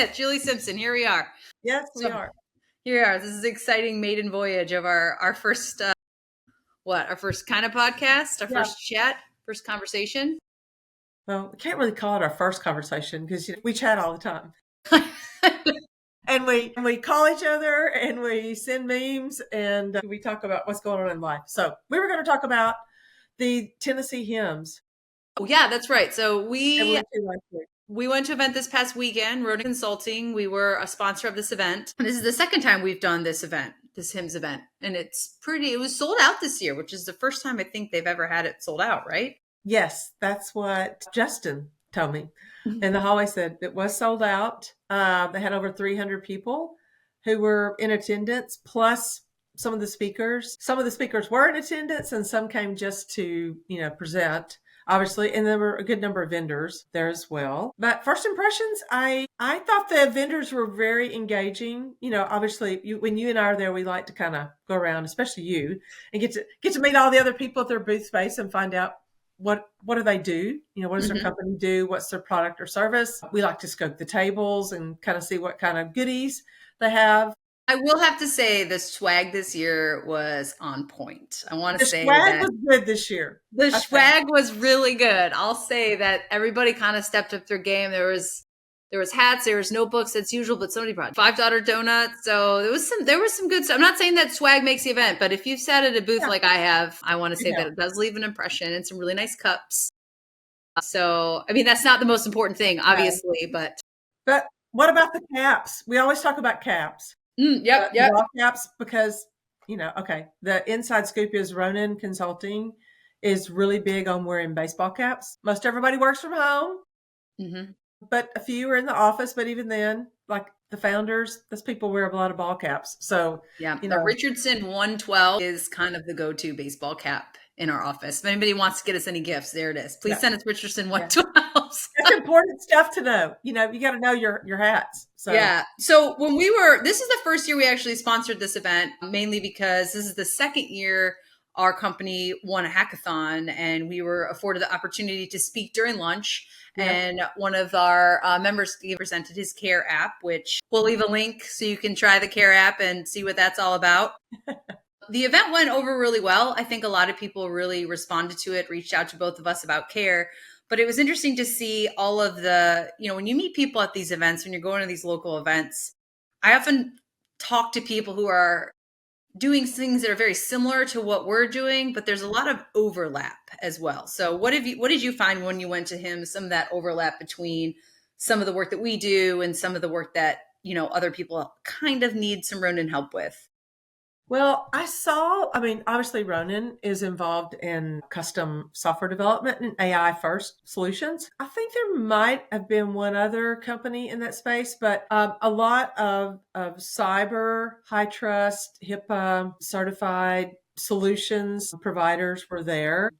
Smith, Julie Simpson. Here we are. Yes, we are. Here we are. This is an exciting maiden voyage of our first, our first kind of podcast, our first chat, first conversation. Well, we can't really call it our first conversation because we chat all the time. And we call each other and we send memes and we talk about what's going on in life. So we were going to talk about the Tennessee HIMSS. Oh, yeah, that's right. So we went to an event this past weekend, Ronin Consulting. We were a sponsor of this event. This is the second time we've done this event, this HIMSS event. And it was sold out this year, which is the first time I think they've ever had it sold out, right? Yes, that's what Justin told me. And the hallway said it was sold out. They had over 300 people who were in attendance, plus some of the speakers. Some of the speakers were in attendance and some came just to, present, obviously. And there were a good number of vendors there as well. But first impressions, I thought the vendors were very engaging. Obviously when you and I are there, we like to kind of go around, especially you, and get to meet all the other people at their booth space and find out what do they do? What does their company do? What's their product or service? We like to scope the tables and kind of see what kind of goodies they have. I will have to say the swag this year was on point. I want to say the swag was good this year. The swag was really good. I'll say that everybody kind of stepped up their game. There was hats, there was notebooks as usual, but somebody brought $5 donuts. So there was some good stuff. I'm not saying that swag makes the event, but if you've sat at a booth like I have, I want to say that it does leave an impression, and some really nice cups. So, I mean, that's not the most important thing, obviously, but what about the caps? We always talk about caps. Yep. Caps, because, the inside scoop is Ronin Consulting is really big on wearing baseball caps. Most everybody works from home. Mm-hmm. But a few are in the office, but even then, like the founders, those people wear a lot of ball caps. So, the Richardson 112 is kind of the go-to baseball cap in our office. If anybody wants to get us any gifts, there it is. Please send us Richardson 112. That's important stuff to know. You got to know your hats. So. Yeah. So this is the first year we actually sponsored this event, mainly because this is the second year our company won a hackathon and we were afforded the opportunity to speak during lunch. And one of our members presented his CARE app, which we'll leave a link so you can try the CARE app and see what that's all about. The event went over really well. I think a lot of people really responded to it, reached out to both of us about CARE. But it was interesting to see all of the, when you meet people at these events, when you're going to these local events, I often talk to people who are doing things that are very similar to what we're doing, but there's a lot of overlap as well. So what did you find when you went to him, some of that overlap between some of the work that we do and some of the work that, other people kind of need some Ronin help with? Well, obviously Ronin is involved in custom software development and AI first solutions. I think there might have been one other company in that space, but a lot of cyber, high trust, HIPAA certified solutions providers were there.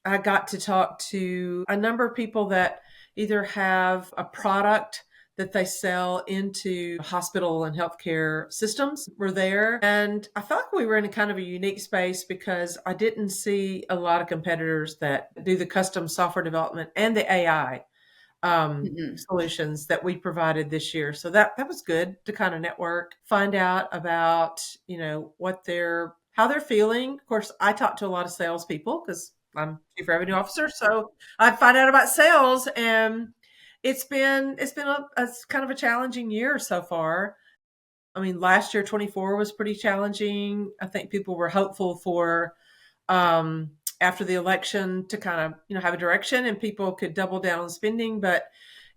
I got to talk to a number of people that either have a product that they sell into hospital and healthcare systems were there. And I felt like we were in a kind of a unique space because I didn't see a lot of competitors that do the custom software development and the AI solutions that we provided this year. So that was good to kind of network, find out about, how they're feeling. Of course, I talked to a lot of salespeople because I'm Chief Revenue Officer. So I find out about sales, and it's been a kind of a challenging year so far. I mean, last year, 24 was pretty challenging. I think people were hopeful for, after the election to kind of, have a direction and people could double down on spending. But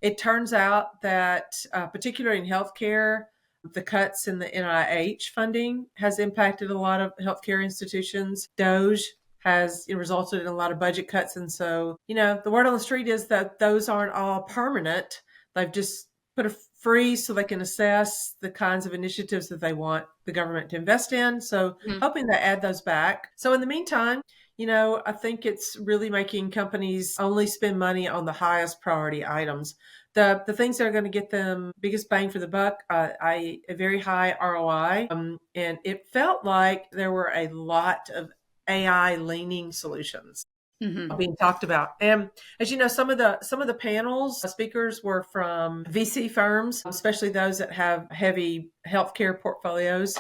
it turns out that, particularly in healthcare, the cuts in the NIH funding has impacted a lot of healthcare institutions. DOGE has resulted in a lot of budget cuts. And so, the word on the street is that those aren't all permanent. They've just put a freeze so they can assess the kinds of initiatives that they want the government to invest in. So hoping to add those back. So in the meantime, I think it's really making companies only spend money on the highest priority items. The things that are going to get them biggest bang for the buck, a very high ROI. And it felt like there were a lot of AI leaning solutions. Hmm. being talked about. And as you know, some of the panels speakers were from VC firms, especially those that have heavy healthcare portfolios.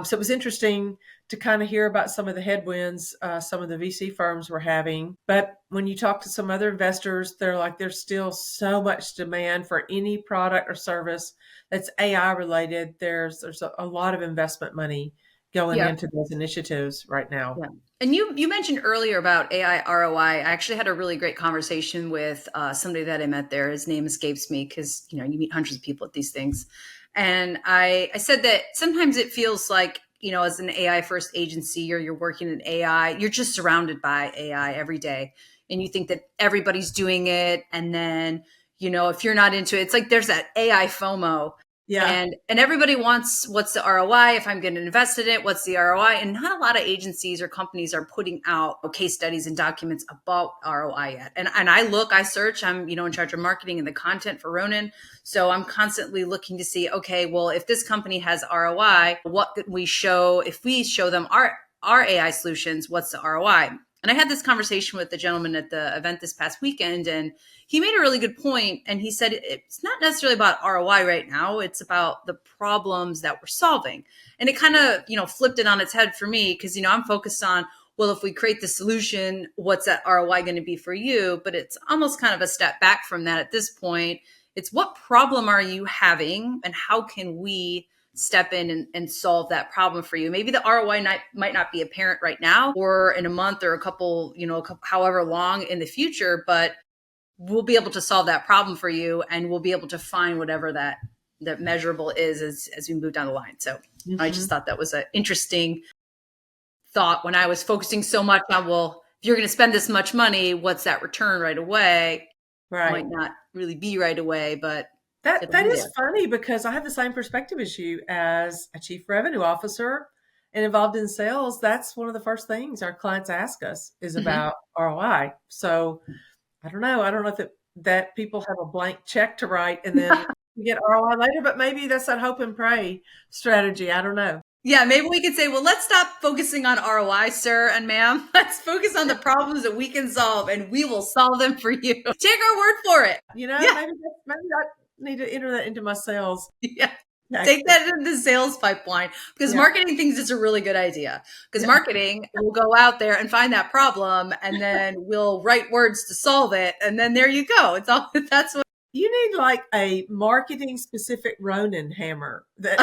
So it was interesting to kind of hear about some of the headwinds some of the VC firms were having. But when you talk to some other investors, they're like, there's still so much demand for any product or service that's AI related. There's a lot of investment money going Yeah. into those initiatives right now. Yeah. And you mentioned earlier about AI ROI. I actually had a really great conversation with somebody that I met there. His name escapes me because you meet hundreds of people at these things, and I said that sometimes it feels like as an AI first agency or you're working in AI, you're just surrounded by AI every day, and you think that everybody's doing it, and then if you're not into it, it's like there's that AI FOMO. Yeah. And everybody wants what's the ROI if I'm going to invest in it, what's the ROI? And not a lot of agencies or companies are putting out case studies and documents about ROI yet. And I search, I'm in charge of marketing and the content for Ronin. So I'm constantly looking to see, okay, well, if this company has ROI, what could we show? If we show them our AI solutions, what's the ROI? And I had this conversation with the gentleman at the event this past weekend, and he made a really good point. And he said it's not necessarily about ROI right now, it's about the problems that we're solving. And it kind of flipped it on its head for me, because I'm focused on, well, if we create the solution, what's that ROI going to be for you? But it's almost kind of a step back from that at this point. It's what problem are you having, and how can we step in and solve that problem for you? Maybe the ROI might not be apparent right now, or in a month, or a couple, however long in the future, but we'll be able to solve that problem for you, and we'll be able to find whatever that measurable is as we move down the line. So I just thought that was an interesting thought when I was focusing so much on, well, if you're going to spend this much money, what's that return right away? Right. Might not really be right away, but That it'll that be is there. funny because I have the same perspective as you as a chief revenue officer and involved in sales. That's one of the first things our clients ask us is Mhm. about ROI. So I don't know. I don't know if that people have a blank check to write and then we get ROI later, but maybe that's that hope and pray strategy. I don't know. Yeah, maybe we could say, well, let's stop focusing on ROI, sir and ma'am. Let's focus on the problems that we can solve, and we will solve them for you. Take our word for it. Yeah, Maybe I need to enter that into my sales yeah. Take tactic. that into the sales pipeline, because Yeah. marketing thinks it's a really good idea. Because Yeah. marketing will go out there and find that problem, and then we'll write words to solve it, and then there you go. It's all that's what You need like a marketing specific Ronin hammer that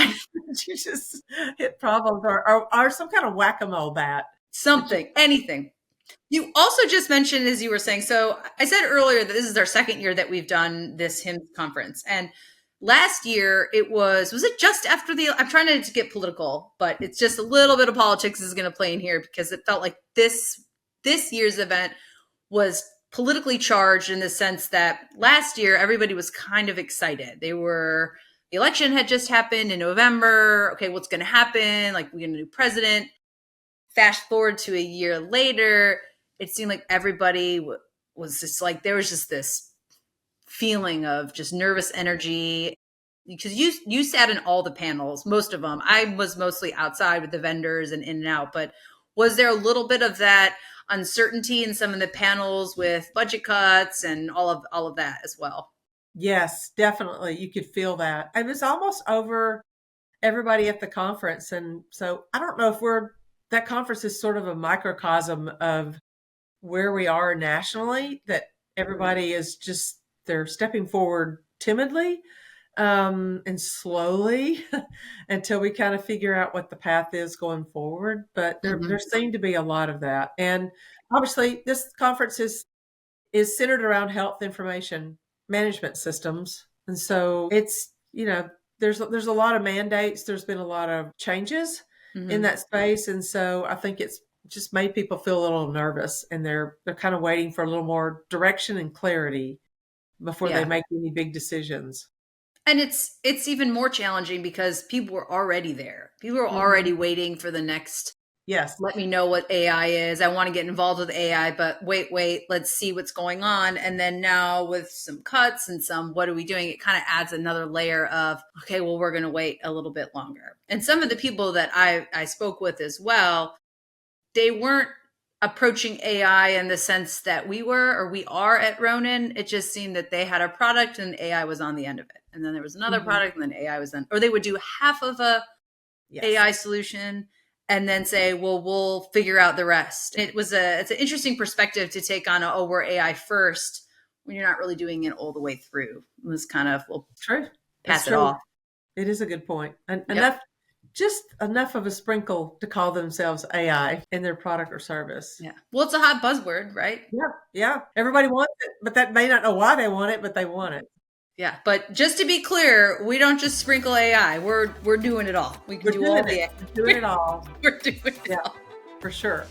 you just hit problems or some kind of whack-a-mole bat that you something, anything. You also just mentioned, as you were saying, so I said earlier that this is our second year that we've done this HIMSS conference. And last year was it just after I'm trying to get political, but it's just a little bit of politics is going to play in here, because it felt like this year's event was politically charged, in the sense that last year everybody was kind of excited. The election had just happened in November. Okay, what's going to happen? Like, we're going to new president. Fast forward to a year later, it seemed like everybody was just like, there was just this feeling of just nervous energy, because you sat in all the panels, most of them. I was mostly outside with the vendors and in and out, but was there a little bit of that uncertainty in some of the panels with budget cuts and all of that as well? Yes, definitely. You could feel that. It was almost over everybody at the conference. And so I don't know if that conference is sort of a microcosm of where we are nationally, that everybody is just, they're stepping forward timidly and slowly until we kind of figure out what the path is going forward. But there Mm-hmm. seemed to be a lot of that. And obviously this conference is centered around health information management systems. And so it's, there's a lot of mandates. There's been a lot of changes in Mm-hmm. that space. And so I think it's just made people feel a little nervous, and they're kind of waiting for a little more direction and clarity before they Yeah. make any big decisions. And it's even more challenging because people were already there. People were Mhm. already waiting for the next, Yes. let me know what AI is. I want to get involved with AI, but wait, let's see what's going on. And then now with some cuts and some, what are we doing? It kind of adds another layer of, okay, well, we're going to wait a little bit longer. And some of the people that I spoke with as well, they weren't approaching AI in the sense that we are at Ronin. It just seemed that they had a product and AI was on the end of it. And then there was another product and then AI was then, or they would do half of a AI solution and then say, well, we'll figure out the rest. It's an interesting perspective to take on, we're AI first when you're not really doing it all the way through. It was kind of, well, true. Pass it off. It is a good point. And enough of a sprinkle to call themselves AI in their product or service. Yeah. Well, it's a hot buzzword, right? Yeah. Yeah. Everybody wants it, but that may not know why they want it, but they want it. Yeah. But just to be clear, we don't just sprinkle AI. We're doing it all. We can do all the AI. We're doing it all. We're doing it all. For sure.